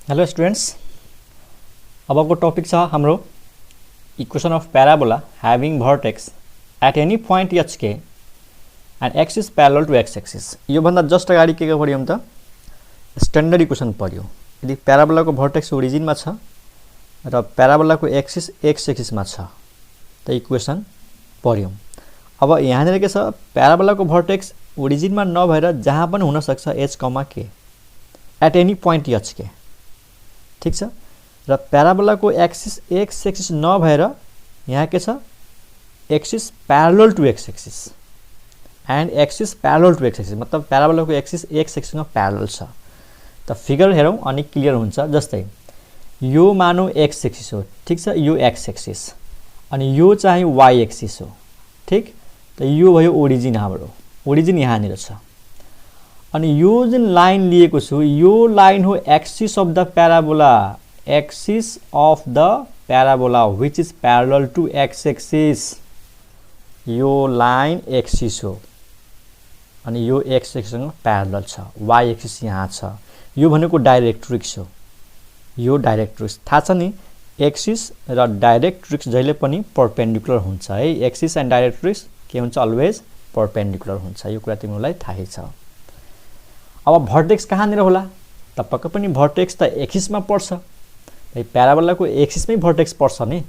Hello students, अबको topic छ हाम्रो equation of parabola having vertex at any point h k and x is parallel to x axis. यो भन्दा just अगाडि के पढ्यौं त स्टैंडर्ड इक्वेशन पढ्यौं। यदि पैराबोला को वर्टेक्स ओरिजिन मा छ र पैराबोला को एक्सिस एक्स एक्सिस मा छ त इक्वेशन पढ्यौं। अब यहाँनिर के छ, पैराबोला को वर्टेक्स ओरिजिन मा नभएर जहाँ पनि हुन सक्छ एच कमा के एट एनी पॉइंट एच के, ठीक छ। र पैराबोला को एक्सिस एक्स एक्सिस नभएर यहाँ के छ, axis parallel to x axis and axis parallel to x axis, मतलब पैराबोला को एक्सिस एक्स एक्सिस में पैरेलल छ। त फिगर हेरौं अनि क्लियर हुन्छ। जस्तै यो मानौ एक्स एक्सिस हो, ठीक छ, यो एक्स एक्सिस अनि यो चाहिँ वाई एक्सिस हो, ठीक। त यो भयो ओरिजिन, हाम्रो ओरिजिन यहाँनिर छ। अनि यो जुन लाइन लिएको छु यो लाइन हो axis of the parabola, axis of the parabola which is parallel to x axis. यो लाइन एक्सिस हो अनि यो एक्स एक्सिससँग पैरेलल छ, वाई एक्सिस यहाँ छ। यो भनेको डाइरेक्ट्रिक्स हो, यो डाइरेक्ट्रिक्स थाहा छ नि। एक्सिस र डाइरेक्ट्रिक्स जहिले पनि परपेन्डिकुलर हुन्छ है। एक्सिस एन्ड डाइरेक्ट्रिक्स के हुन्छ, अलवेज परपेन्डिकुलर हुन्छ। यो कुरा तिमीलाई थाहै छ। अब भर्टेक्स कहाँनिर होला त, पक्कै पनि भर्टेक्स त एक्सिसमा पर्छ। पैराबोला को एक्सिसमै भर्टेक्स पर्छ नि।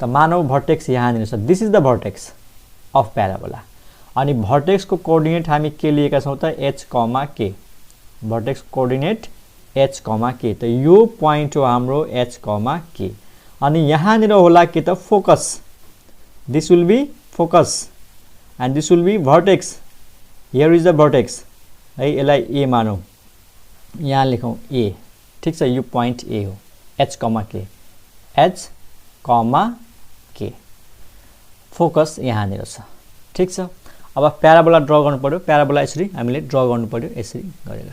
त मानव भर्टेक्स यहाँनिर छ, this is the vertex of parabola. अनि भर्टेक्स को कोअर्डिनेट हामी के लिएका छौं त, एच कमा के। भर्टेक्स कोअर्डिनेट एच कमा के, त यो पोइन्ट हो हाम्रो एच कमा के। अनि यहाँनिर होला के त, focus. This will be focus and this will be vertex. Here is the vertex है, यसलाई ए मानौं, यहाँ लेखौं ए, ठीक छ। यो पोइन्ट ए हो, एच कमा के, एच कमा के। फोकस यहाँनिर छ, ठीक छ। अब प्याराबोला ड्र गर्नु पर्यो। प्याराबोला यसरी हामीले ड्र गर्नु पर्यो, यसरी गरेर,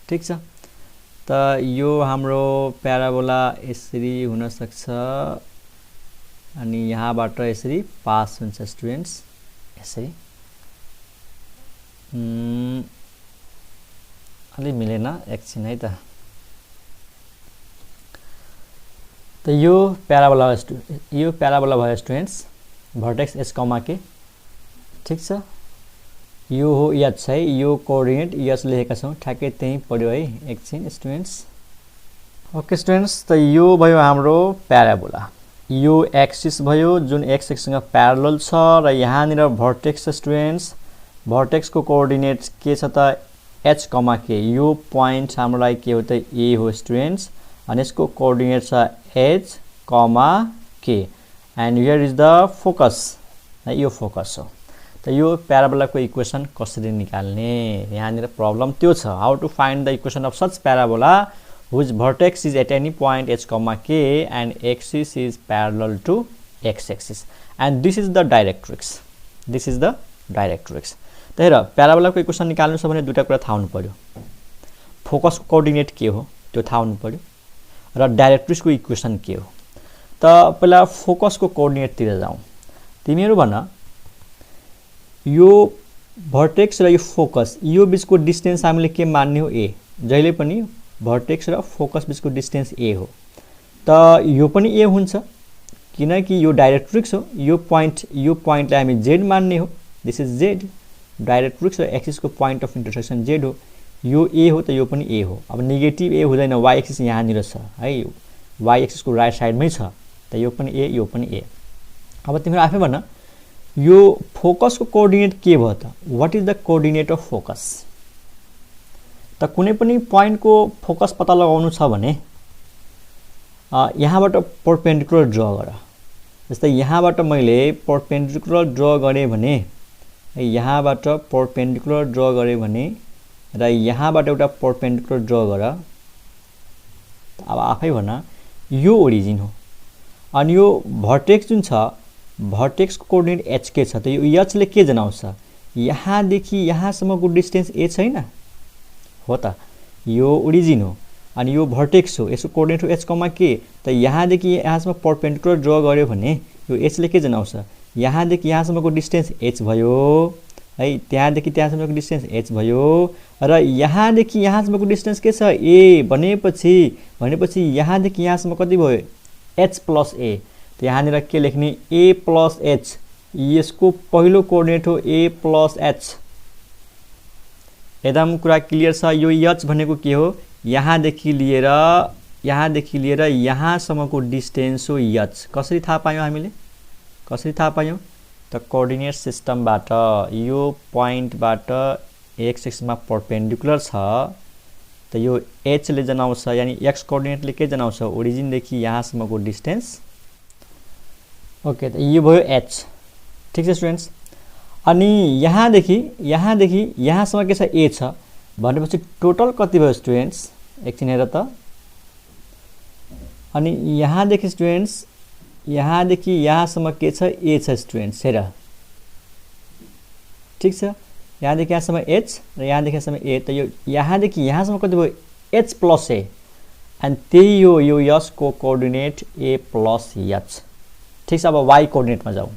ठीक छ। त यो हाम्रो प्याराबोला यसरी हुन सक्छ अनि यहाँबाट यसरी पास हुन्छ स्टुडेन्ट्स, यसरी। अलि मिलेन, एकछिन है त। त यो प्याराबोला भयो स्टुडेन्ट्स, भर्टेक्स एच कमा के, ठीक छ। यो हो एच है, यो कोअर्डिनेट एच लेखेका छौं, ठ्याक्कै त्यही पढ्यो है। एकछिन स्टुडेन्ट्स, ओके स्टुडेन्ट्स। त यो भयो हाम्रो प्याराबोला। यो एक्सिस भयो जुन एक्स एक्सिससँग प्यारेलल छ र यहाँनिर भर्टेक्स स्टुडेन्ट्स। भर्टेक्स को कोअर्डिनेट के छ त, एच कमा के। यो पोइन्ट हामीलाई के हो त, ए हो स्टुडेन्ट्स। अनि यसको कोअर्डिनेट छ H comma k and here is the focus, यो फोकस हो। त यो प्याराबोला को इक्वेसन कसरी निकाल्ने, यहाँनिर प्रब्लम त्यो छ। How to find the equation of such parabola which vertex is at any point h comma k and axis is parallel to x axis and this is the directrix, this is the directrix. त हेर, parabola को equation निकाल्नु छ भने दुईटा कुरा थाहा हुनु पर्यो। फोकस को कोअर्डिनेट के हो त्यो थाहा हुनु पर्यो र डाइरेक्ट्रिक्स को इक्वेसन के हो। त पहिला फोकस को कोअर्डिनेट तिर जाउँ। तिमीहरु भन, यो भर्टेक्स र यो फोकस यो बीचको डिस्टेन्स हामीले के मान्ने हो, ए। जहिले पनि भर्टेक्स र फोकस बीचको डिस्टेन्स ए हो। त यो पनि ए हुन्छ किनकि यो डाइरेक्ट्रिक्स हो। यो पोइन्टलाई हामी जेड मान्ने हो, दिस इज जेड। डाइरेक्ट्रिक्स र एक्सिस को पोइन्ट अफ इन्टरसेक्सन जेड हो। यो ए हो त यो पनि ए हो। अब नेगेटिभ ए हुँदैन, वाई एक्सिस यहाँनिर छ है, वाई एक्सिस को राइट साइडमै छ, त यो पनि ए, यो पनि ए। अब तिमीहरू आफै भन, यो फोकस को कोअर्डिनेट के भयो त, what is the coordinate of focus. त कुनै पनि पोइन्ट को फोकस पत्ता लगाउनु छ भने यहाँबाट परपेन्डिकुलर ड्र गर। जस्तै यहाँबाट मैले परपेन्डिकुलर ड्र गरेँ भने, यहाँबाट परपेन्डिकुलर ड्र गरेँ भने र यहाँबाट एउटा परपेन्डिकुलर ड्र गर। अब आफै भन, यो ओरिजिन हो अनि यो भर्टेक्स जुन छ, भर्टेक्स को कोअर्डिनेट एच के छ। त यो एच ले के जनाउँछ, यहाँदेखि यहाँसम्मको डिस्टेन्स ए छैन हो त, यो ओरिजिन हो अनि यो भर्टेक्स हो, यसको कोअर्डिनेट हो एच कमा के। त यहाँदेखि यहाँसम्म परपेन्डिकुलर ड्र गर्यो भने यो एच ले के जनाउँछ, यहाँदेखि यहाँसम्मको डिस्टेन्स एच भयो है त्यहाँदेखि त्यहाँसम्मको डिस्टेन्स h भयो र यहाँदेखि यहाँसम्मको डिस्टेन्स के छ a भनेपछि यहाँदेखि यहाँसम्म कति भयो h + a त यहाँनिर के लेख्ने a + h यसको पहिलो कोअर्डिनेट हो a + h एकदम कुरा क्लियर छ यो h भनेको के हो यहाँदेखि लिएर यहाँसम्मको डिस्टेन्स हो h कसरी थाहा पायौं हामीले कसरी थाहा पायौं त कोअर्डिनेट सिस्टमबाट यो पोइन्टबाट x एक्सिसमा परपेन्डिकुलर छ त यो h ले जनाउँछ यानी x कोअर्डिनेटले के जनाउँछ ओरिजिन देखि यहाँसम्मको डिस्टेन्स ओके त यो भयो h ठीक छ स्टुडेन्ट्स अनि यहाँदेखि यहाँसम्म के छ a छ भनेपछि टोटल कति भयो स्टुडेन्ट्स एकछिन हेर त अनि यहाँदेखि स्टुडेन्ट्स यहाँदेखि यहाँसम्म के छ a छ स्टुडेन्ट्स हेर ठीक छ यहाँदेखि यहाँसम्म h र यहाँदेखि यहाँसम्म a त यो यहाँदेखि यहाँसम्म कति भयो h + a अनि त्यही यो s को कोअर्डिनेट a + h ठीक छ अब y कोअर्डिनेटमा जाऊ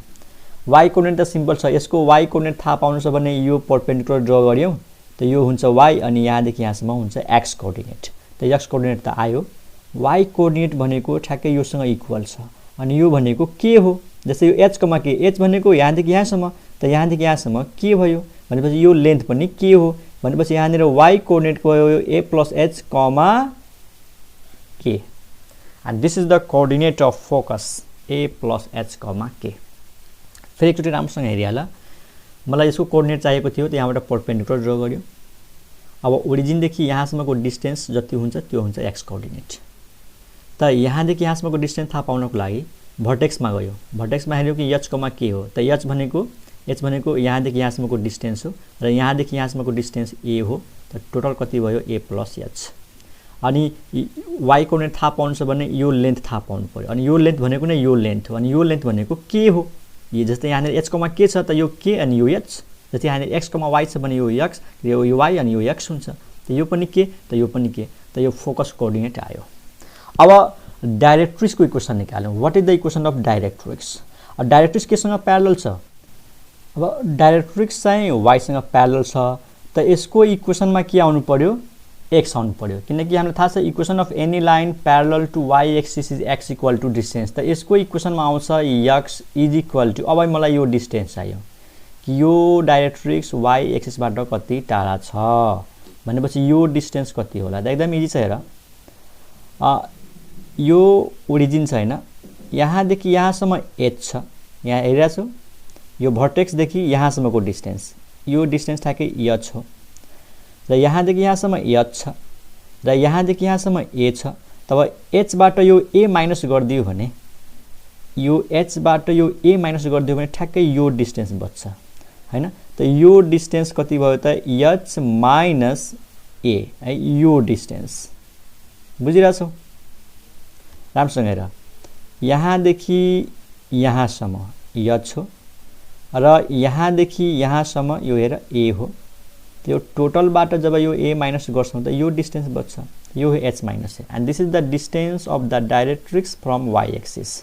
y कोअर्डिनेट त सिम्पल छ यसको y कोअर्डिनेट थाहा पाउनु छ भने यो परपेन्डिकुलर ड्रा गर्यौ त यो हुन्छ y अनि यहाँदेखि यहाँसम्म हुन्छ x कोअर्डिनेट त x कोअर्डिनेट त आयो y कोअर्डिनेट भनेको ठ्याक्कै योसँग इक्वल छ अनि यो भनेको के हो जस्तै यो h कमा के h भनेको यहाँदेखि यहाँसम्म त यहाँदेखि यहाँसम्म के भयो भनेपछि यो लेन्थ पनि के हो भनेपछि यहाँनिर y कोअर्डिनेट भयो a + h k and this is the coordinate of focus a + h k फेरि एकचोटि राम्रोसँग हेरिहाल मलाई यसको कोअर्डिनेट चाहिएको थियो त यहाँबाट परपेन्डिकुलर ड्रा गर्यो अब ओरिजिनदेखि यहाँसम्मको डिस्टेन्स जति हुन्छ त्यो हुन्छ x कोअर्डिनेट त यहाँदेखि यहाँसम्मको डिस्टेन्स थाहा पाउनको लागि भर्टेक्समा गयो भर्टेक्समा हेर्यो कि h के हो त h भनेको यहाँदेखि यहाँसम्मको डिस्टेन्स हो र यहाँदेखि यहाँसम्मको डिस्टेन्स a हो त टोटल कति भयो a + h अनि y कोअर्डिनेट थाहा पाउनु छ भने यो लेन्थ थाहा पाउनु पर्यो अनि यो लेन्थ भनेको नै यो लेन्थ हो अनि यो लेन्थ भनेको के हो यो जस्तै यहाँनिर h के छ त यो k अनि यो h जस्तै यहाँनिर x, y छ भने यो x यो y अनि यो x हुन्छ त यो पनि के त यो पनि के त यो फोकस कोअर्डिनेट आयो अब डाइरेक्ट्रिक्सको इक्वेसन निकालौं what is the equation of directrix directrix केसँग प्यारलल छ अब डाइरेक्ट्रिक्स चाहिँ y सँग प्यारलल छ त यसको इक्वेसनमा के आउनु पर्यो x आउनु पर्यो किनकि हामीलाई थाहा छ equation of any line parallel to y axis is x = distance त यसको इक्वेसनमा आउँछ x = अब मलाई यो डिस्टेन्स चाहियो कि यो डाइरेक्ट्रिक्स y एक्सिसबाट कति टाढा छ भनेपछि यो डिस्टेन्स कति होला त एकदम इजी छ हेर यो ओरिजिन छ हैन यहाँदेखि यहाँसम्म h छ यहाँ हेरिरहेछौ यो भर्टेक्स देखि यहाँसम्मको डिस्टेन्स यो डिस्टेन्स ठ्याक्कै h हो र यहाँदेखि यहाँसम्म h छ र यहाँदेखि यहाँसम्म a छ तब h बाट यो a माइनस गरिदियो भने यो h बाट यो a माइनस गरिदियो भने ठ्याक्कै यो डिस्टेन्स बच्छ हैन त यो डिस्टेन्स कति भयो त h माइनस a है यो डिस्टेन्स बुझिरहेछौ राम्रोसँग हेर यहाँदेखि यहाँसम्म h हो र यहाँदेखि यहाँसम्म यो हेर a हो त्यो टोटलबाट जब यो a माइनस गर्छौं त यो डिस्टेन्स बच्छ यो h minus a and this is the distance of the directrix from y axis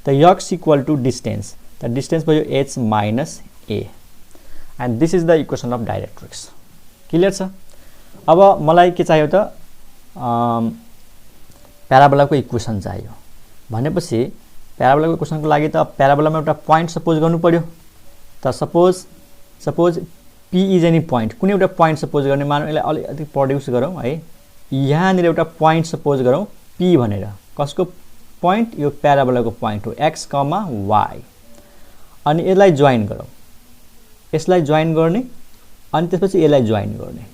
त x = distance the distance भयो h minus a and this is the equation of directrix clear छ अब मलाई के चाहियो त प्याराबोलाको इक्वेसन चाहियो भनेपछि प्याराबोलाको इक्वेसनको लागि त प्याराबोलामा एउटा प्वाइन्ट सपोज गर्नु पर्यो त suppose p is any point कुनै एउटा प्वाइन्ट सपोज गर्ने मानौ यसलाई अलिकति प्रोड्युस गरौँ है यहाँनिर एउटा प्वाइन्ट सपोज गरौँ p भनेर कसको प्वाइन्ट यो प्याराबोलाको प्वाइन्ट हो x, y अनि यसलाई जोइन गरौँ यसलाई जोइन गर्ने अनि त्यसपछि यसलाई जोइन गर्ने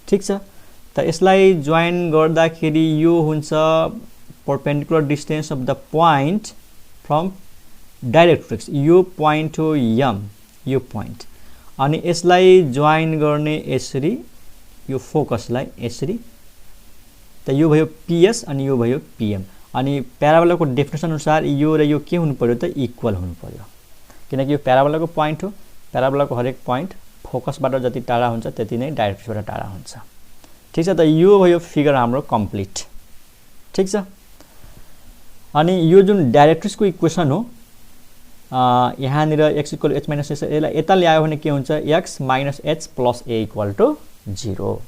ठीक छ त यसलाई जोइन गर्दाखेरि यो हुन्छ perpendicular distance of the point from directrix यो प्वाइन्ट हो m यो प्वाइन्ट अनि यसलाई जोइन गर्ने यसरी यो फोकसलाई यसरी त यो भयो ps अनि यो भयो pm अनि प्याराबोलाको डेफिनेसन अनुसार यो र यो के हुनु पर्यो त इक्वल हुनु पर्यो किनकि यो प्याराबोलाको प्वाइन्ट हो प्याराबोलाको हरेक प्वाइन्ट फोकसबाट जति टाढा हुन्छ त्यति नै डाइरेक्ट्रिक्सबाट टाढा हुन्छ ठीक छ त यो भयो फिगर हाम्रो कम्प्लिट ठीक छ अनि यो जुन डाइरेक्ट्रिक्सको इक्वेसन हो यहाँनिर x equal h minus h यसलाई यता ल्यायो भने के हुन्छ x minus h plus a equal to 0।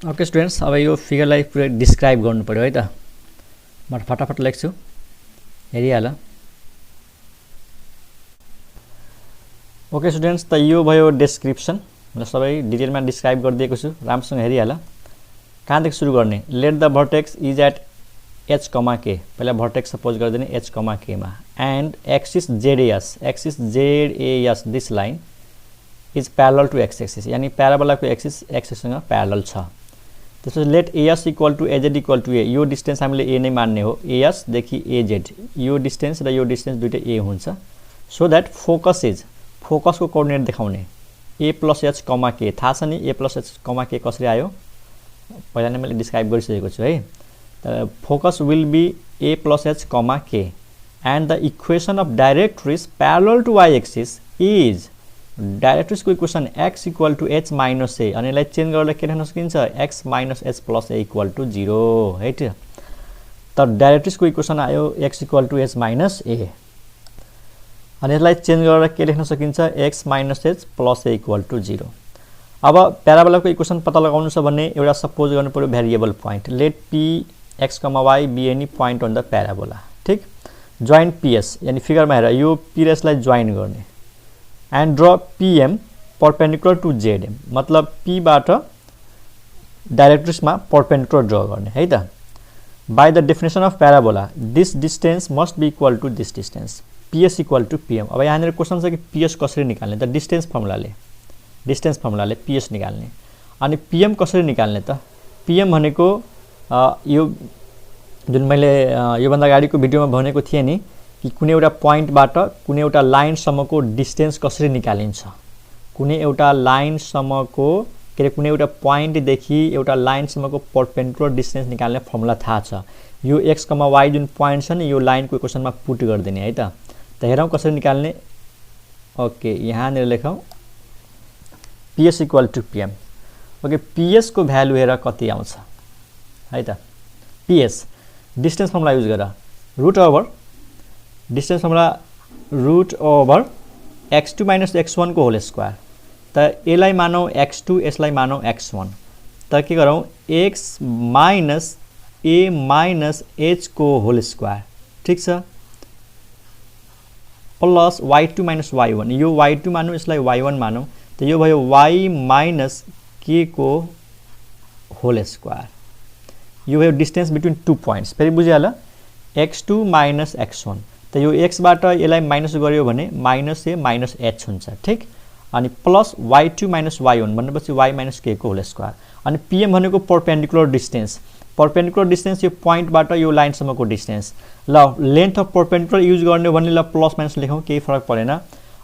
Okay students, अब यो फिगरलाई पुरै डिस्क्राइब गर्नु पर्यो है त। म फटाफट लेख्छु, हेरिहाल। ओके स्टुडेन्ट्स, त यो भयो डिस्क्रिप्सन। म सबै डिटेलमा डिस्क्राइब गरिदिएको छु, राम्रोसँग हेरिहाल। कहाँदेखि सुरु गर्ने? Let the vertex is at h, k। पहिला भर्टेक्स सपोज गरिदिने h, k मा, and axis ZAS this line is parallel to x axis, यानी प्याराबोलाको एक्सिस एक्सिससँग प्यारलल छ। त्यसपछि let AS equal to AZ equal to a, यो distance हामीले a नै मान्ने हो, AS देखि AZ, यो डिस्टेन्स र यो डिस्टेन्स दुईटै a हुन्छ। सो दैट फोकसको कोअर्डिनेट देखाउने a प्लस h, k। थाहा छ नि a प्लस h, k कसरी आयो, पहिला नै मैले डिस्क्राइब गरिसकेको छु है। त focus will be a plus h, k, and the equation of directrix parallel to y axis is, डाइरेक्ट्रिसको equation x equal to h minus a, अनि यसलाई चेन्ज गरेर के लेख्न सकिन्छ x minus h plus a equal to 0 है त। त डाइरेक्ट्रिसको इक्वेसन आयो x equal to h minus a, अनि यसलाई चेन्ज गरेर के लेख्न सकिन्छ x minus h plus a equal to 0। अब प्याराबोलाको इक्वेसन पत्ता लगाउनु छ भने एउटा सपोज गर्नु पर्यो variable point. Let p x, y be any point on the parabola. ठिक, जोइन PS, यानी फिगरमा हेर यो p र s लाई जोइन गर्ने, and draw PM perpendicular to ZM, मतलब p बाट डाइरेक्ट्रिसमा परपेन्डिकुलर ड्र गर्ने है त। By the definition of parabola this distance must be equal to this distance, PS equal to PM। अब यहाँनिर क्वेसन छ कि PS कसरी निकाल्ने त? डिस्टेन्स फर्मुलाले PS निकाल्ने। अनि PM कसरी निकाल्ने त? PM भनेको यो जुन मैले योभन्दा अगाडिको भिडियोमा भनेको थिएँ नि कि कुनै एउटा पोइन्टबाट कुनै एउटा लाइनसम्मको डिस्टेन्स कसरी निकालिन्छ। कुनै एउटा लाइनसम्मको के अरे कुनै एउटा पोइन्टदेखि एउटा लाइनसम्मको परपेन्डिकुलर डिस्टेन्स निकाल्ने फर्मुला थाहा छ। यो x, y जुन पोइन्ट छ नि यो लाइनको इक्वेसनमा पुट गरिदिने है त। त हेरौँ कसरी निकाल्ने। ओके, यहाँनिर लेखौँ PS equal to PM। Okay, PS को भ्यालु हेर कति आउँछ है त। PS डिस्टेन्स फर्मुला युज गर, root over x2 minus x1 को होल स्क्वायर। त यसलाई मानौँ x2, यसलाई मानौँ x1। त के गरौँ x minus a minus h को होल स्क्वायर, ठिक छ, प्लस y2 माइनस y1, यो y2 मानौँ, यसलाई y1 मानौँ। त यो भयो y माइनस k को होल स्क्वायर। यो भयो डिस्टेन्स बिट्विन टु पोइन्ट्स। फेरि बुझिहाल, x2 माइनस x1। त यो x बाट यसलाई माइनस गर्यो भने माइनस a माइनस h हुन्छ, ठिक। अनि प्लस y2 माइनस y1 भनेपछि y माइनस k को होल स्क्वायर। अनि PM भनेको परपेन्डिकुलर डिस्टेन्स यो पोइन्टबाट यो लाइनसम्मको डिस्टेन्स। ल लेन्थ अफ परपेन्डिकुलर युज गर्ने भने ल प्लस माइनस लेखौँ, केही फरक परेन।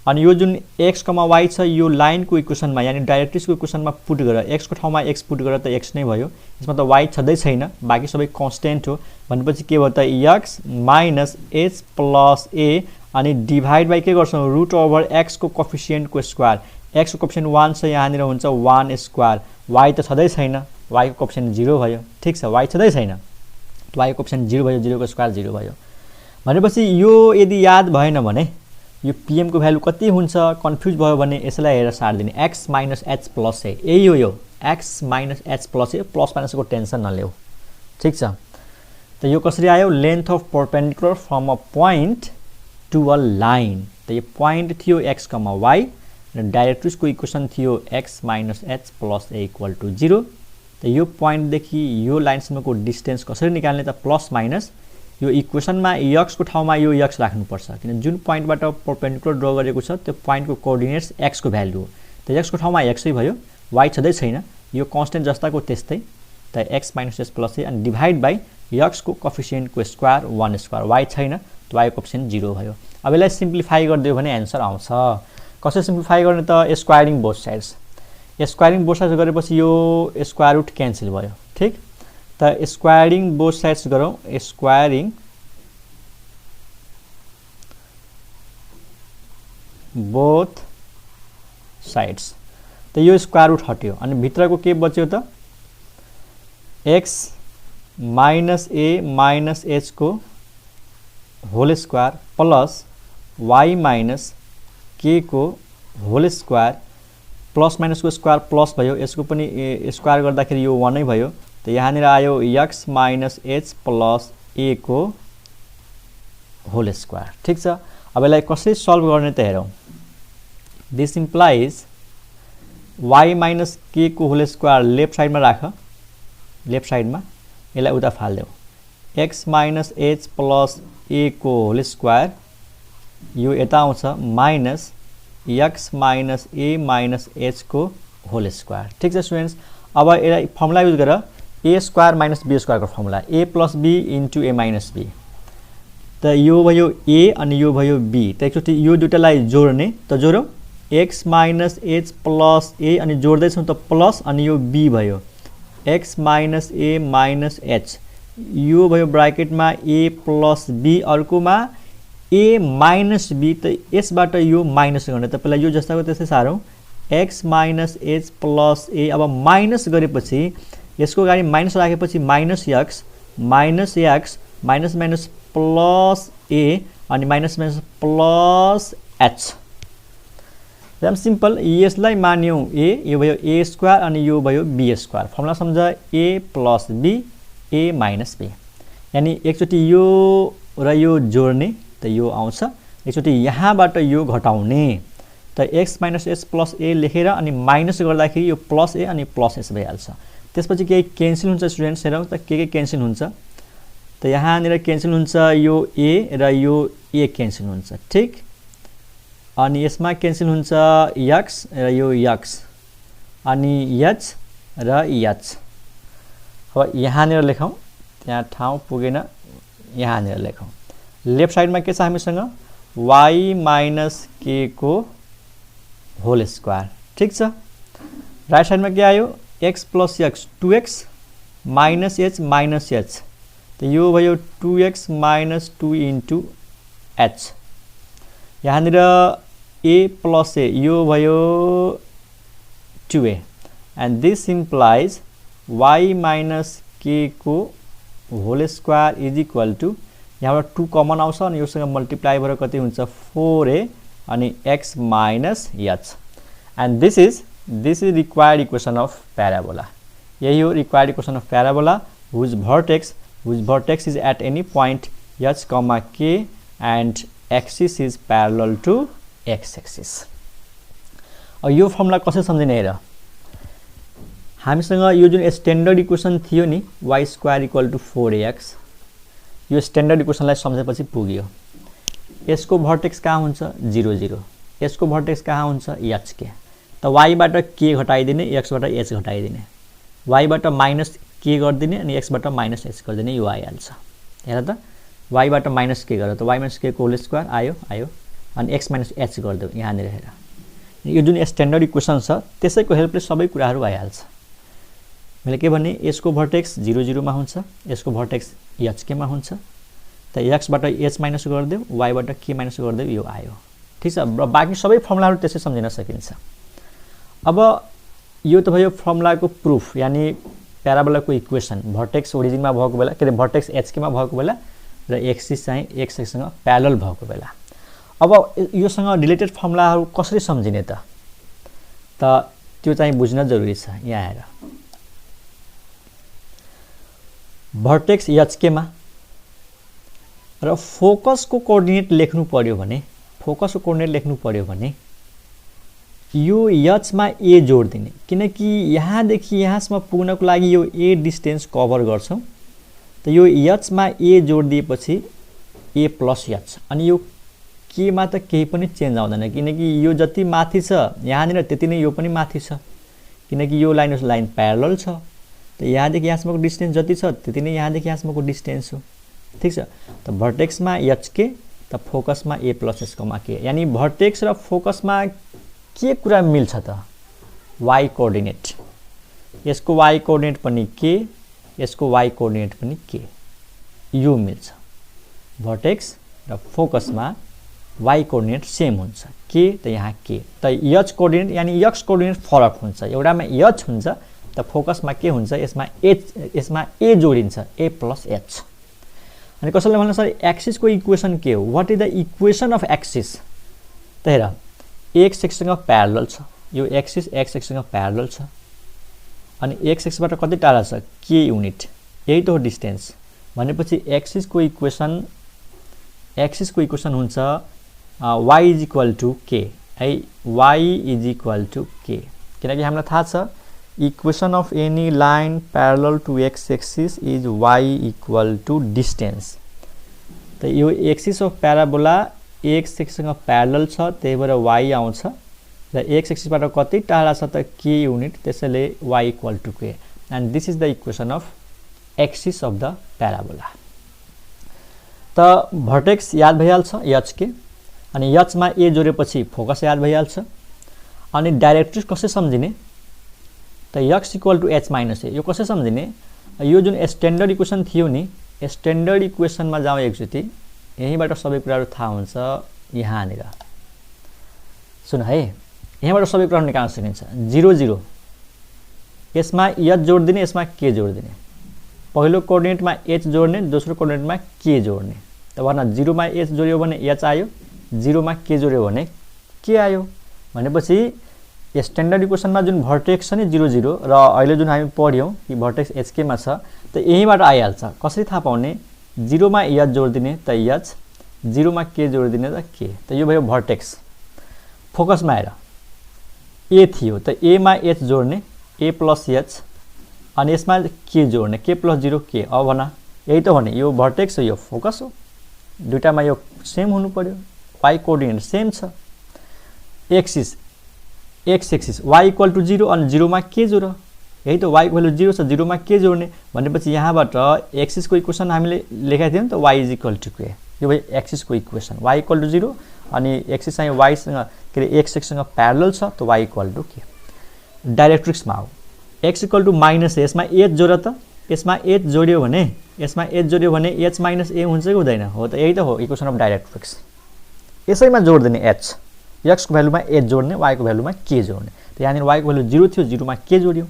अनि यो जुन x, y छ यो लाइनको इक्वेसनमा यानी डाइरेक्ट्रिसको इक्वेसनमा पुट गर, x को ठाउँमा x पुट गर त x नै भयो। यसमा त y छँदै छैन, बाँकी सबै कन्स्टेन्ट हो भनेपछि के भयो त x minus h plus a, अनि डिभाइड बाई के गर्छौँ रुट ओभर x को कोफिसिएन्टको स्क्वायर। x को कोफिसिएन्ट 1 छ, यहाँनिर हुन्छ 1 स्क्वायर। y त छँदै छैन, y को कोफिसिएन्ट 0 भयो, ठिक छ, y छँदै छैन, y को कोफिसिएन्ट 0 भयो, 0 को स्क्वायर 0 भयो। भनेपछि यो यदि याद भएन भने यो PM को भ्यालु कति हुन्छ कन्फ्युज भयो भने यसलाई हेरेर सार्दिने x minus h plus a, यही हो यो x minus h plus a, plus माइनसको टेन्सन नलेऊ, ठिक छ। त यो कसरी आयो? Length of perpendicular from a point to a line. त यो पोइन्ट थियो x, y र डाइरेक्ट्रिसको इक्वेसन थियो x minus h plus a equal to 0। त यो पोइन्टदेखि यो लाइनसम्मको डिस्टेन्स कसरी निकाल्ने त? प्लस माइनस यो इक्वेसनमा x को ठाउँमा यो x राख्नुपर्छ, किन जुन पोइन्टबाट परपेन्डिकुलर ड्र गरेको छ त्यो पोइन्टको कोअर्डिनेट्स x को भ्यालु हो। त x को ठाउँमा x नै भयो, y छँदै छैन, यो कन्स्टेन्ट जस्ताको त्यस्तै। त x minus h plus a अनि डिभाइड बाई x को कोफिसिएन्टको स्क्वायर 1 स्क्वायर, y छैन त y को कोफिसिएन्ट 0 भयो। अब यसलाई सिम्प्लिफाई गरिदियो भने एन्सर आउँछ। कसरी सिम्प्लिफाई गर्ने त? Squaring both sides. Squaring both sides गरेपछि यो स्क्वायर रुट क्यान्सल भयो, ठिक। त स्क्वायरिङ बोथ साइड्स गरौँ, स्क्वायरिङ बोथ साइड्स। त यो स्क्वायर रुट हट्यो अनि भित्रको के बच्यो त? x minus a minus h को whole square plus y minus k को होल स्क्वायर प्लस माइनस को स्क्वायर प्लस भयो, यसको पनि स्क्वायर गर्दाखेरि यो 1 नै भयो। त यहाँनिर आयो x minus h plus a को होल स्क्वायर। ठीक छ, अब यसलाई कसरी सल्भ गर्ने त हेरौँ। This implies y minus k को होल स्क्वायर लेफ्ट साइडमा राख, लेफ्ट साइडमा यसलाई उता फाल्देऊ। x minus h plus a को होल स्क्वायर यो यता आउँछ minus x minus a minus h को होल स्क्वायर। ठीक छ स्टुडेन्ट्स, अब यसलाई फर्मुला युज गर a square minus b square को formula a plus b into a minus b। त यो भयो a अनि यो भयो b, त एकचोटि यो दुईटालाई जोड्ने, त जोडौँ। x minus h plus a अनि जोड्दैछौँ त प्लस अनि यो b भयो x minus a minus h, यो भयो ब्राकेटमा a प्लस b, अर्कोमा a माइनस b, त यसबाट यो माइनस गर्ने, त पहिला यो जस्ताको त्यस्तै सारौँ। x minus h plus a, अब माइनस गरेपछि यसको अगाडि माइनस राखेपछि minus x minus minus minus plus a अनि माइनस माइनस प्लस h। एकदम सिम्पल, यसलाई मान्यौँ a, यो भयो a स्क्वायर अनि यो भयो b स्क्वायर। फर्मुला सम्झ a plus b a minus b, यानी एकचोटि यो र यो जोड्ने त यो आउँछ, एकचोटि यहाँबाट यो घटाउने त x minus h plus a लेखेर अनि माइनस गर्दाखेरि यो प्लस a अनि प्लस h भइहाल्छ। त्यसपछि केही क्यान्सल हुन्छ स्टुडेन्ट्स, हेरौँ त के क्यान्सल हुन्छ। त यहाँनिर क्यान्सल हुन्छ यो a र यो a क्यान्सल हुन्छ। ठीक, अनि यसमा क्यान्सल हुन्छ x र यो x अनि h र h। अब यहाँनिर लेखौँ, त्यहाँ ठाउँ पुगेन, यहाँनिर लेखौँ। लेफ्ट साइडमा के छ हामीसँग y माइनस k को होल स्क्वायर। ठीक छ, राइट साइडमा के आयो x plus x 2x minus h minus h, त यो भयो 2x माइनस 2 इन्टु h। यहाँनिर a प्लस a यो भयो 2a and this implies y minus k को whole square is equal to, यहाँबाट 2 कमन आउँछ अनि योसँग मल्टिप्लाई भएर कति हुन्छ 4a अनि x minus h। And this is required equation of parabola. यही हो required equation of parabola whose vertex is at any point h, k and axis is parallel to x axis. अब यो formula कसरी सम्झिने हेर, हामीसँग यो जुन स्ट्यान्डर्ड इक्वेसन थियो नि y square equal to 4ax, यो स्ट्यान्डर्ड इक्वेसनलाई सम्झेपछि पुग्यो। यसको भर्टेक्स कहाँ हुन्छ 0 0, यसको भर्टेक्स कहाँ हुन्छ h k, त y बाट k घटाइदिने x बाट h घटाइदिने, y बाट माइनस k गरिदिने अनि x बाट माइनस h गरिदिने, यो आइहाल्छ। हेर त y बाट माइनस k गर त y माइनस k को होल स्क्वायर आयो अनि x माइनस h गरिदेऊ। यहाँनिर हेर, यो जुन स्ट्यान्डर्ड इक्वेसन छ त्यसैको हेल्पले सबै कुराहरू आइहाल्छ। मैले के भने यसको भर्टेक्स 0 0 मा हुन्छ, यसको भर्टेक्स h k मा हुन्छ, त x बाट h माइनस गरिदेऊ, y बाट k माइनस गरिदेऊ, यो आयो। ठीक छ, र बाँकी सबै फर्मुलाहरू त्यसै सम्झिन सकिन्छ। अब यो त भयो फर्मुलाको प्रुफ, यानी प्याराबोलाको इक्वेसन भर्टेक्स ओरिजिनमा भएको बेला, के अरे भर्टेक्स h k मा भएको बेला र एक्सिस चाहिँ x एक्सिससँग प्यारलल भएको बेला। अब योसँग रिलेटेड फर्मुलाहरू कसरी सम्झिने त त्यो चाहिँ बुझ्न जरुरी छ। यहाँ हेर, भर्टेक्स h k मा र फोकसको कोअर्डिनेट लेख्नु पर्यो भने यो h मा a जोड दिने, किनकि यहाँदेखि यहाँसम्म पुग्नको लागि यो a डिस्टेन्स कभर गर्छौं, त यो h मा a जोड दिएपछि a प्लस h, अनि यो k मा त केही पनि चेन्ज आउँदैन, किनकि यो जति माथि छ यहाँनिर त्यति नै यो पनि माथि छ, किनकि यो लाइन प्यारलल छ। त यहाँदेखि यहाँसम्मको डिस्टेन्स जति छ त्यति नै यहाँदेखि यहाँसम्मको डिस्टेन्स हो। ठीक छ, त भर्टेक्समा h k, त फोकसमा a प्लस h k, यानी भर्टेक्स र फोकसमा के कुरा मिल्छ त y कोअर्डिनेट, यसको y कोअर्डिनेट पनि k, यसको y कोअर्डिनेट पनि k, यो मिल्छ। भर्टेक्स र फोकसमा y कोअर्डिनेट सेम हुन्छ, k त यहाँ k, त h कोअर्डिनेट यानी x कोअर्डिनेट फरक हुन्छ, एउटामा h हुन्छ त फोकसमा के हुन्छ, यसमा a जोडिन्छ a प्लस h। अनि कसैले भन्नु सर एक्सिसको इक्वेसन के हो, what is the equation of axis? त हेर एक्स एक्ससँग प्यारलल छ, यो एक्सिस एक्स एक्ससँग प्यारलल छ अनि एक्स एक्सबाट कति टाढा छ के युनिट, यही त हो डिस्टेन्स। भनेपछि एक्सिसको इक्वेसन हुन्छ y इज इक्वल टु के है, y इज इक्वल टु के, किनकि हामीलाई थाहा छ equation of any line parallel to x axis is y equal to distance. त यो एक्सिस अफ प्याराबोला एक्स एक्ससँग प्यारलल छ, त्यही भएर y आउँछ र एक्स एक्सिसबाट कति टाढा छ त के युनिट, त्यसैले y इक्वल टु के, and this is the equation of axis of the parabola. त भर्टेक्स याद भइहाल्छ एच के, अनि एचमा ए जोडेपछि फोकस याद भइहाल्छ। अनि डाइरेक्ट्रिक्स कसरी सम्झिने त x equal to h minus a, यो कसरी सम्झिने, यो जुन स्ट्यान्डर्ड इक्वेसन थियो नि, स्ट्यान्डर्ड इक्वेसनमा जाउँ एकचोटि, यहीँबाट सबै कुराहरू थाहा हुन्छ। यहाँनिर सुन है, यहाँबाट सबै कुराहरू निकाल्न सकिन्छ। 0 0 यसमा एच जोड दिने, यसमा के जोड दिने, पहिलो कोअर्डिनेटमा एच जोड्ने, दोस्रो कोअर्डिनेटमा के जोड्ने। त भन 0 मा एच जोड्यो भने एच आयो, 0 मा के जोड्यो भने के आयो। भनेपछि स्ट्यान्डर्ड इक्वेसनमा जुन भर्टेक्स छ नि 0 0 र अहिले जुन हामी पढ्यौँ कि भर्टेक्स एच के मा छ, त यहीँबाट आइहाल्छ। कसरी थाहा पाउने, 0 मा एच जोड दिने त एच, 0 मा के जोड दिने त के, त यो भयो भर्टेक्स। फोकसमा हेर ए थियो, त ए मा एच जोड्ने, ए प्लस एच, अनि यसमा के जोड्ने, के प्लस 0 के। अब भन यही त हो नि, यो भर्टेक्स हो यो फोकस हो, दुईटामा यो सेम हुनु पर्यो, y कोअर्डिनेट सेम छ। Axis X axis y equal to 0 अनि 0 मा के जोड, यही त y इक्वल टु 0 छ, 0 मा के जोड्ने। भनेपछि यहाँबाट एक्सिसको इक्वेसन हामीले लेखाएको थियौँ नि त y इज इक्वल टु के, यो भयो एक्सिसको इक्वेसन, y इक्वल टु 0 अनि एक्सिस चाहिँ yसँग के अरे एक्स एक्ससँग प्यारलल छ, त y इक्वल टु के। डाइरेक्ट्रिक्समा हो x इक्वल टु माइनस ए, यसमा एच जोड त, यसमा एच जोड्यो भने एच माइनस ए हुन्छ कि हुँदैन, हो त यही त हो इक्वेसन अफ डाइरेक्ट्रिक्स। यसैमा जोड दिने एच, एक्स को भ्यालुमा एच जोड्ने, वाई को भ्यालुमा के जोड्ने। त यहाँनिर वाई को भ्यालु 0 थियो, 0 मा के जोड्यो,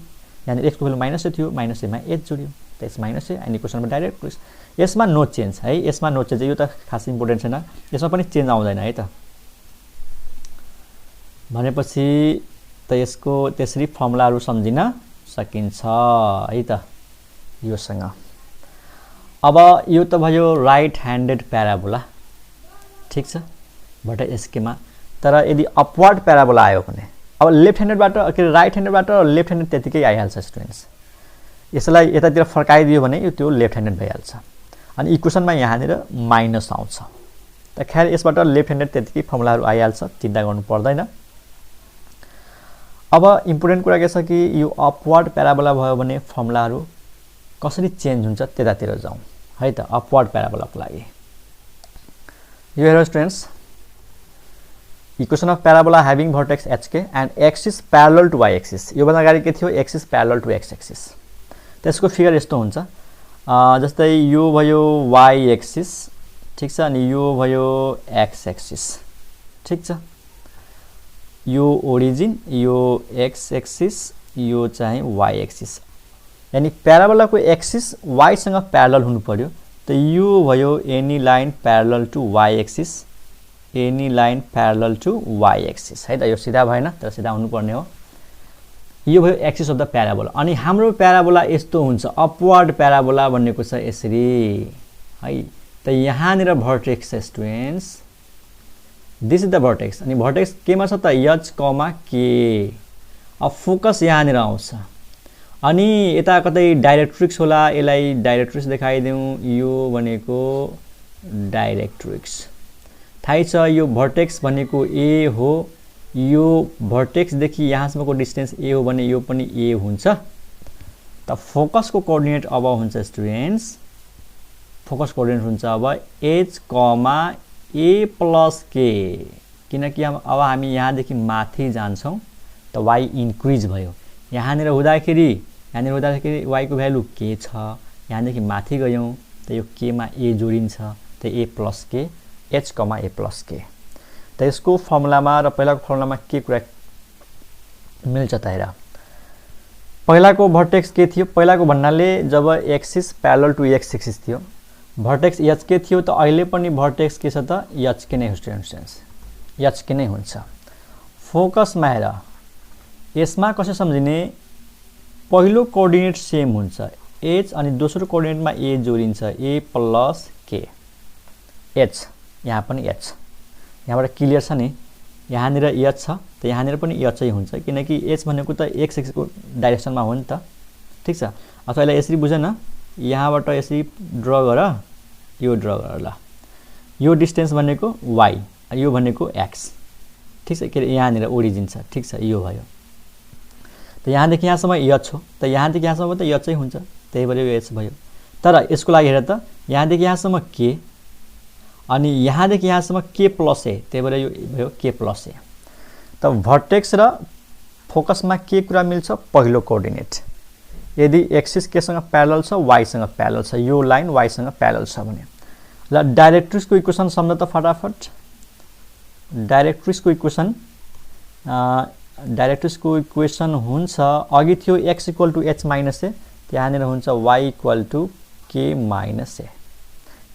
यहाँनिर एक्स को भ्यालु माइनस ए थियो, माइनस एमा एच जोड्यो, त h minus a, and equation of directrix. यसमा नो चेन्ज है, यसमा नो चेन्ज, यो त खास इम्पोर्टेन्ट छैन, यसमा पनि चेन्ज आउँदैन है त। भनेपछि त यसको त्यसरी फर्मुलाहरू सम्झिन सकिन्छ है त योसँग। अब यो त भयो राइट ह्यान्डेड प्याराबोला, ठिक छ, भर्टेक्स एसकेमा। तर यदि अपवर्ड प्याराबोला आयो भने, अब लेफ्ट ह्यान्डेडबाट के राइट ह्यान्डेडबाट लेफ्ट ह्यान्डेड त्यतिकै आइहाल्छ स्टुडेन्ट्स। यसलाई यतातिर फर्काइदियो भने यो त्यो लेफ्ट ह्यान्डेड भइहाल्छ, अनि इक्वेसनमा यहाँनिर माइनस आउँछ। त खैर यसबाट लेफ्ट ह्यान्डेड त्यतिकै फर्मुलाहरू आइहाल्छ, चिन्ता गर्नु पर्दैन। अब इम्पोर्टेन्ट कुरा के छ कि यो अपवर्ड प्याराबोला भयो भने फर्मुलाहरू कसरी चेन्ज हुन्छ त्यतातिर जाउँ है त। अपवर्ड प्याराबोलाको लागि यो हेर students, equation of parabola having vertex HK and axis parallel to Y axis. योभन्दा अगाडि के थियो, axis parallel to x axis. त्यसको फिगर यस्तो हुन्छ, जस्तै यो भयो वाई एक्सिस, ठिक छ, अनि यो भयो एक्स एक्सिस, ठिक छ। यो ओरिजिन, यो एक्स एक्सिस, यो चाहिँ वाई एक्सिस, यानी प्याराबोलाको एक्सिस वाईसँग प्यारलल हुनु पर्यो। त यो भयो any line parallel to Y axis, any line parallel to Y axis है त। यो सिधा भएन, तर सिधा हुनुपर्ने हो। यो भयो एक्सिस अफ द प्याराबोला। अनि हाम्रो प्याराबोला यस्तो हुन्छ, अपवर्ड प्याराबोला भनेको छ यसरी है। त यहाँनिर vertex students, this is the vertex, अनि भर्टेक्स केमा छ त एच कमा के। अब फोकस यहाँनिर आउँछ, अनि यता कतै डाइरेक्ट्रिक्स होला, यसलाई डाइरेक्ट्रिक्स देखाइदिउँ, यो भनेको डाइरेक्ट्रिक्स थाहै छ। यो भर्टेक्स भनेको ए हो, यो भर्टेक्सदेखि यहाँसम्मको डिस्टेन्स ए हो भने यो पनि ए हुन्छ। त फोकसको कोअर्डिनेट अब हुन्छ स्टुडेन्ट्स, फोकस कोअर्डिनेट हुन्छ अब एच कमा ए प्लस के, किनकि अब हामी यहाँदेखि माथि जान्छौँ त वाई इन्क्रिज भयो। यहाँनिर हुँदाखेरि वाई को भ्यालु के छ, यहाँदेखि माथि गयौँ त यो केमा ए जोडिन्छ, त ए प्लस के, एच कमा ए प्लस के। त यसको फर्मुलामा र पहिलाको फर्मुलामा के कुरा मिल्छ त हेर। पहिलाको भर्टेक्स के थियो, पहिलाको भन्नाले जब axis parallel to x axis थियो, भर्टेक्स एचके थियो त अहिले पनि भर्टेक्स के छ त एचके नै हो स्टुडेन्ट्स, एचके नै हुन्छ। फोकसमा हेर, यसमा कसरी सम्झिने, पहिलो कोअर्डिनेट सेम हुन्छ एच अनि दोस्रो कोअर्डिनेटमा ए जोडिन्छ ए प्लस के एच, यहाँ पनि एच, यहाँबाट क्लियर छ नि, यहाँनिर एच छ त यहाँनिर पनि एचै हुन्छ किनकि एच भनेको त एक्स एक्सको डाइरेक्सनमा हो नि त, ठिक छ। अथवा यसलाई यसरी बुझ न, यहाँबाट यसरी ड्र गर, यो ड्र गर ल, यो डिस्टेन्स भनेको वाई, यो भनेको एक्स, ठिक छ, के अरे यहाँनिर ओरिजिन छ, ठिक छ, यो भयो। त यहाँदेखि यहाँसम्म एच हो, त यहाँदेखि यहाँसम्म त एचै हुन्छ, त्यही भएर यो एच भयो। तर यसको लागि हेर त, यहाँदेखि यहाँसम्म के अनि यहाँदेखि यहाँसम्म के प्लस ए, त्यही भएर यो भयो के प्लस ए। त भर्टेक्स र फोकसमा के कुरा मिल्छ, पहिलो कोअर्डिनेट, यदि एक्सिस केसँग प्यारलल छ, वाईसँग प्यारलल छ, यो लाइन वाईसँग प्यारलल छ भने। ल डाइरेक्ट्रिक्सको इक्वेसन सम्झ त फटाफट, डाइरेक्ट्रिक्सको इक्वेसन, डाइरेक्ट्रिक्सको इक्वेसन हुन्छ अघि थियो x equal to h minus a, त्यहाँनिर हुन्छ y equal to k minus a,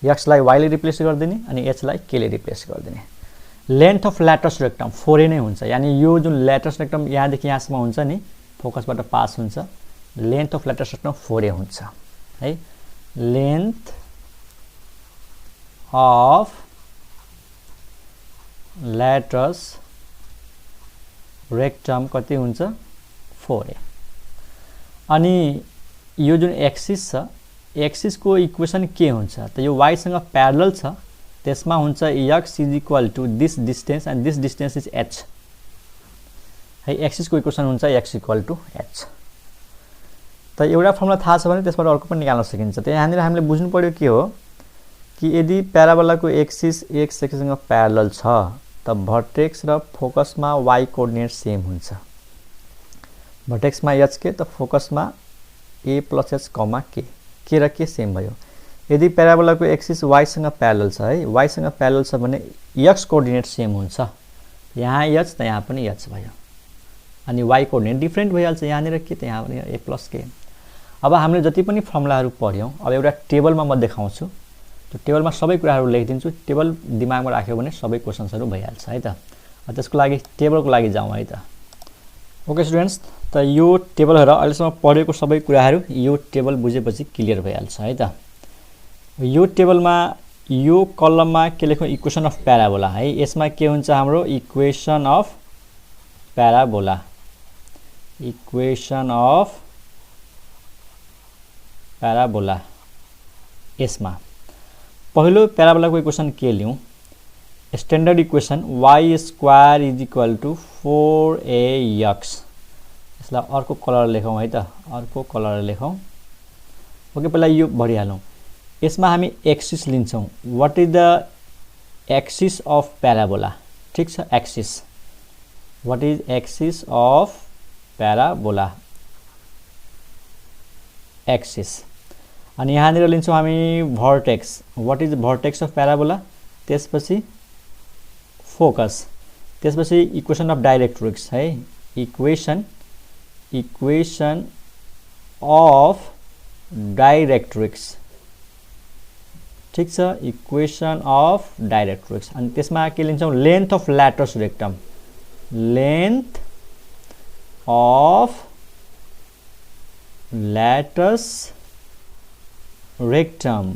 एक्सलाई वाईले रिप्लेस गरिदिने अनि एचलाई केले रिप्लेस गरिदिने। Length of latus rectum 4a नै हुन्छ, यानि यो जुन ल्याटरस रेक्टम यहाँदेखि यहाँसम्म हुन्छ नि, फोकसबाट पास हुन्छ, length of latus rectum 4a हुन्छ है। लेन्थ अफ ल्याटरस रेक्टम कति हुन्छ, 4a। अनि यो जुन एक्सिस छ, एक्सिसको इक्वेसन के हुन्छ त, यो वाईसँग प्यारलल छ, त्यसमा हुन्छ X is equal to this distance and this distance is H है। एक्सिसको इक्वेसन हुन्छ एक्स इक्वल टु एच। त एउटा फर्मुला थाहा छ भने त्यसबाट अर्को पनि निकाल्न सकिन्छ। त यहाँनिर हामीले बुझ्नु पर्यो के हो कि यदि प्याराबोलाको एक्सिस एक्स एक्सिससँग प्यारलल छ त भर्टेक्स र फोकसमा वाई कोअर्डिनेट सेम हुन्छ। भर्टेक्समा एच के त फोकसमा ए प्लस एच कमा के र के सेम भयो। यदि प्याराबोलाको एक्सिस वाईसँग प्यारलल छ है, वाईसँग प्यारलल छ भने एक्स कोअर्डिनेट सेम हुन्छ, यहाँ एच त यहाँ पनि एच भयो, अनि वाई कोअर्डिनेट डिफ्रेन्ट भइहाल्छ, यहाँनिर के त यहाँ पनि ए प्लस के। अब हामीले जति पनि फर्मुलाहरू पढ्यौँ, अब एउटा टेबलमा म देखाउँछु, त्यो टेबलमा सबै कुराहरू लेखिदिन्छु, टेबल दिमागमा राख्यो भने सबै क्वेसन्सहरू भइहाल्छ है त। त्यसको लागि टेबलको लागि जाउँ है त। ओके स्टुडेन्ट्स, त यो टेबलहरू अहिलेसम्म पढेको सबै कुराहरू यो टेबल बुझेपछि क्लियर भइहाल्छ है त। यो टेबलमा यो कलममा के लेखौँ, इक्वेसन अफ प्याराबोला है, यसमा के हुन्छ हाम्रो equation of parabola, equation of parabola. यसमा पहिलो प्याराबोलाको इक्वेसन के लिउँ, standard equation Y square is equal to 4ax। यसलाई अर्को कलर लेखौँ है त, अर्को कलर लेखौँ। ओके, पहिला यो भरिहालौँ। यसमा हामी एक्सिस लिन्छौँ, what is the axis of parabola, ठिक छ, axis, what is axis of parabola, axis. अनि यहाँनिर लिन्छौँ हामी vertex, what is vertex of parabola, त्यसपछि फोकस, त्यसपछि इक्वेसन अफ डाइरेक्ट्रिक्स है, इक्वेसन अफ डाइरेक्ट्रिक्स, ठिक छ, इक्वेसन अफ डाइरेक्ट्रिक्स। अनि त्यसमा के लिन्छौँ, length of latus rectum, length of latus rectum.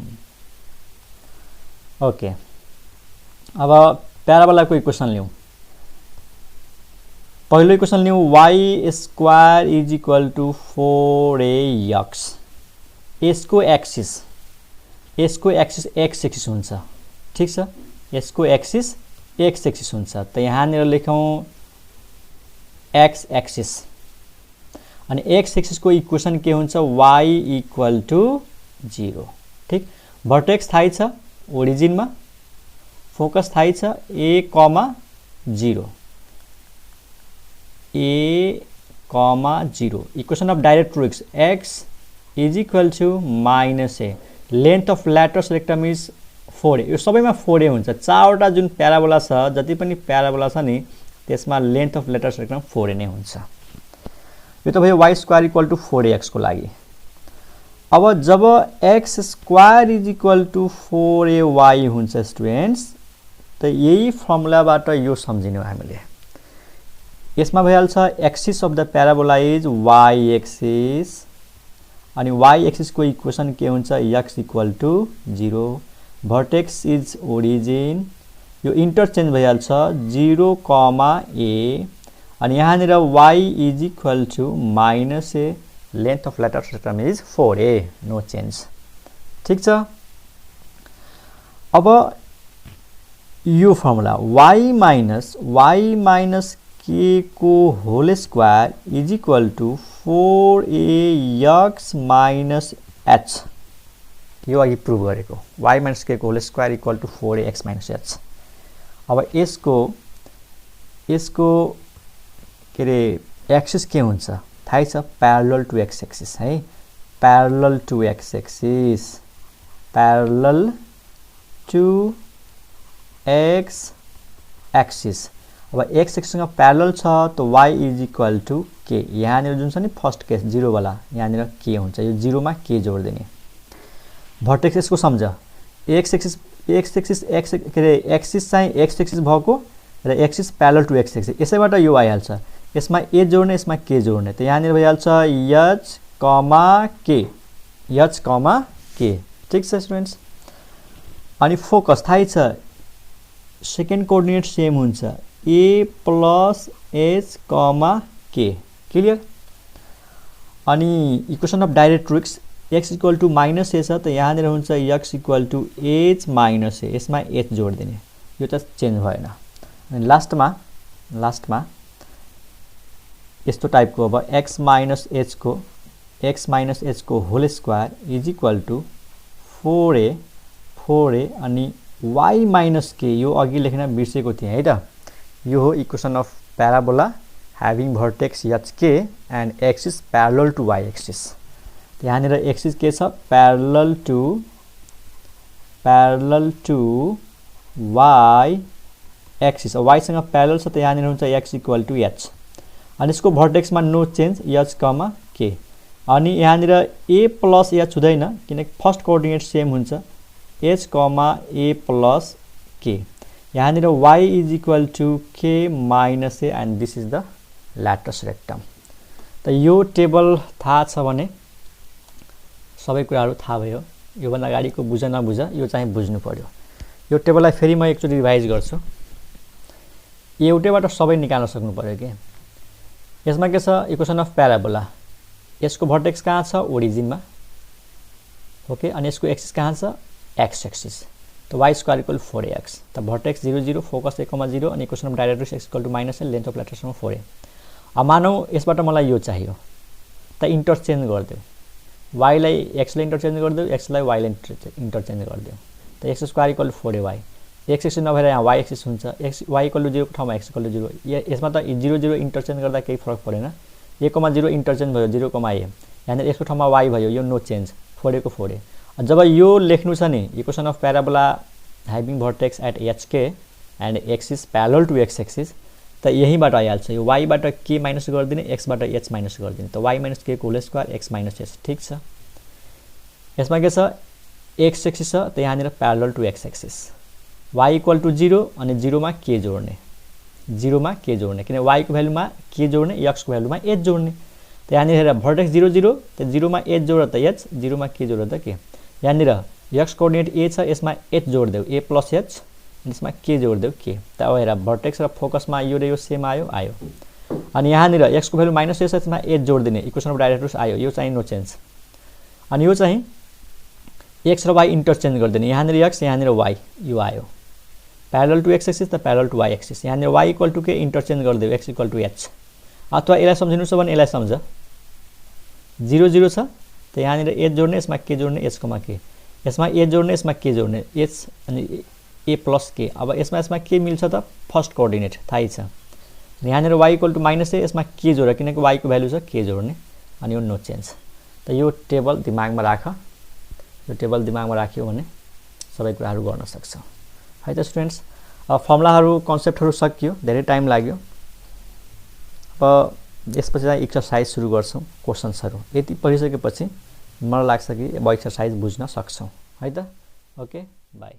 Okay, अब प्याराबोलाको इक्वेसन लिउँ। पहिलो इक्वेसन लिउँ, y square is equal to 4ax। यसको एक्सिस एक्स एक्सिस हुन्छ, ठिक छ, यसको एक्सिस एक्स एक्सिस हुन्छ, त यहाँनिर लेखौँ एक्स एक्सिस। अनि एक्स एक्सिसको इक्वेसन के हुन्छ, वाई इक्वल टु 0, ठिक। भर्टेक्स थाहै छ ओरिजिनमा, फोकस थाहै छ a comma 0, a comma 0। Equation of directrix x is equal to minus a, length of latus rectum is 4a। यो सबैमा 4a हुन्छ, चारवटा जुन प्याराबोला छ, जति पनि प्याराबोला छ नि, त्यसमा length of latus rectum 4a नै हुन्छ। यो त भयो Y square equal to 4ax को लागि। अब जब x square is equal to 4ay हुन्छ स्टुडेन्ट्स, त यही फर्मुलाबाट यो सम्झिनु हामीले। यसमा भइहाल्छ axis of the parabola is y axis, अनि y एक्सिसको इक्वेसन के हुन्छ x equal to 0, vertex is origin, यो इन्टरचेन्ज भइहाल्छ 0, a, अनि यहाँनिर y is equal to -a, length of latus rectum is 4a, no change. ठीक छ। अब यो फर्मुला y माइनस k को whole square is equal to 4ax minus h, यो अघि प्रुभ गरेको y माइनस k को whole square equal to 4ax minus h। अब यसको के रे एक्सिस के हुन्छ थाहै छ, प्यारलल टु x एक्सिस है, parallel to x axis, parallel to x axis. अब x एक्सिससँग प्यारलल छ त y is equal to k, यहाँनिर जुन छ नि फर्स्ट केस 0 वाला, यहाँनिर k हुन्छ, यो 0 मा k जोड दिने। भर्टेक्स यसको सम्झ, x एक्सिस चाहिँ x एक्सिस भएको र axis parallel to x axis, यसैबाट यो आइहाल्छ, यसमा a जोड्ने, यसमा k जोड्ने, त यहाँनिर भइहाल्छ h, k। ठीक छ स्टुडेन्ट्स। अनि फोकस थाहै छ, सेकेन्ड कोअर्डिनेट सेम हुन्छ a plus h, k, clear. अनि equation of directrix x equal to -a छ, त यहाँनिर हुन्छ x equal to h minus a, यसमा h जोड दिने, यो त चेन्ज भएन। अनि लास्टमा यस्तो टाइपको अब x माइनस h को whole square is equal to 4a, अनि y माइनस k, यो अघि लेख्न बिर्सेको थिएँ है त, यो हो equation of parabola having vertex hk and axis parallel to y axis. यहाँनिर एक्सिस के छ, parallel to y axis, y सँग प्यारलल छ त यहाँनिर हुन्छ x इक्वल टु h, अनि यसको भर्टेक्समा नो चेन्ज h, k, अनि यहाँनिर a प्लस h हुँदैन किनकि फर्स्ट कोअर्डिनेट सेम हुन्छ h, a प्लस k, यहाँनिर y is equal to k minus a and this is the latus rectum. त यो टेबल थाहा छ भने सबै कुराहरू थाहा भयो, योभन्दा अगाडिको बुझ नबुझ यो चाहिँ बुझ्नु पर्यो। यो टेबललाई फेरि म एकचोटि रिभाइज गर्छु, एउटैबाट सबै निकाल्न सक्नु पर्यो के। यसमा के छ, इक्वेसन अफ प्याराबोला, यसको भर्टेक्स कहाँ छ, ओरिजिनमा, ओके, अनि यसको एक्सिस कहाँ छ, x एक्सिस, त y स्क्वायर इक्वल 4ax, त भर्टेक्स 0 0, फोकस a, 0, अनि equation of directrix x equal to -a, length of लेटरसम्म 4a। अब मानौ यसबाट मलाई यो चाहियो, त इन्टरचेन्ज गरिदेऊ, y लाई x ले इन्टरचेन्ज गरिदेऊ, x लाई y ले इन्टरचेन्ज गरिदेऊ, त x square equal 4ay, x axis नभएर यहाँ y एक्सिस हुन्छ, y इक्वल टू 0 को ठाउँमा x इक्वल टू 0, यसमा त 0 0 इन्टरचेन्ज गर्दा केही फरक परेन, a, 0 इन्टरचेन्ज भयो 0, a, यहाँनिर x को ठाउँमा y भयो, यो नो चेन्ज, 4a को 4a। जब यो लेख्नु छ नि equation of parabola having vertex at hk and axis parallel to x axis, त यहीँबाट आइहाल्छ, यो y बाट k माइनस गरिदिने, x बाट h माइनस गरिदिने, त y माइनस k को whole square x minus h। ठीक छ। यसमा के छ, x एक्सिस छ त यहाँनिर parallel to x axis, y equal to 0, अनि 0 मा k जोड्ने, किन y को भ्यालुमा k जोड्ने, x को भ्यालुमा h जोड्ने, त यहाँनिर हेर भर्टेक्स 0 0, त 0 मा h जोड त h, 0 मा k जोड त k, यहाँनिर x कोअर्डिनेट a छ, यसमा h जोड देऊ, a प्लस h, अनि यसमा k जोड देऊ, k, त अब हेर भर्टेक्स र फोकसमा यो र यो सेम आयो, अनि यहाँनिर x को भ्यालु -a छ, यसमा h जोड दिने, इक्वेसन अफ डाइरेक्ट्रिक्स आयो, यो चाहिँ नो चेन्ज, अनि यो चाहिँ x र y इन्टरचेन्ज गरिदिने, यहाँनिर x, यहाँनिर y, यो आयो, प्यारलल टु x एक्सिस त प्यारलल टु y एक्सिस, यहाँनिर y equal to k interchange गरिदेऊ, x इक्वल टु h, अथवा यसलाई सम्झिनु छ भने यसलाई सम्झ, 0 0 छ त यहाँनिर h जोड्ने, यसमा k जोड्ने, h, k, यसमा h जोड्ने, यसमा k जोड्ने, h अनि a प्लस k। अब यसमा के मिल्छ त, फर्स्ट कोअर्डिनेट थाहै छ, यहाँनिर y इक्वल टु -a, यसमा k जोड, किनकि y को भ्यालु छ k जोड्ने, अनि यो नो चेन्ज। त यो टेबल दिमागमा राख, यो टेबल दिमागमा राख्यो भने सबै कुराहरू गर्न सक्छ है त स्टुडेन्ट्स। अब फर्मुलाहरू कन्सेप्टहरू सकियो, धेरै टाइम लाग्यो। अब यसपछि चाहिँ एक्सरसाइज सुरु गर्छौँ, क्वेशन्सहरू। यति पढिसकेपछि मलाई लाग्छ कि अब एक्सरसाइज बुझ्न सक्छौँ है त। Okay by.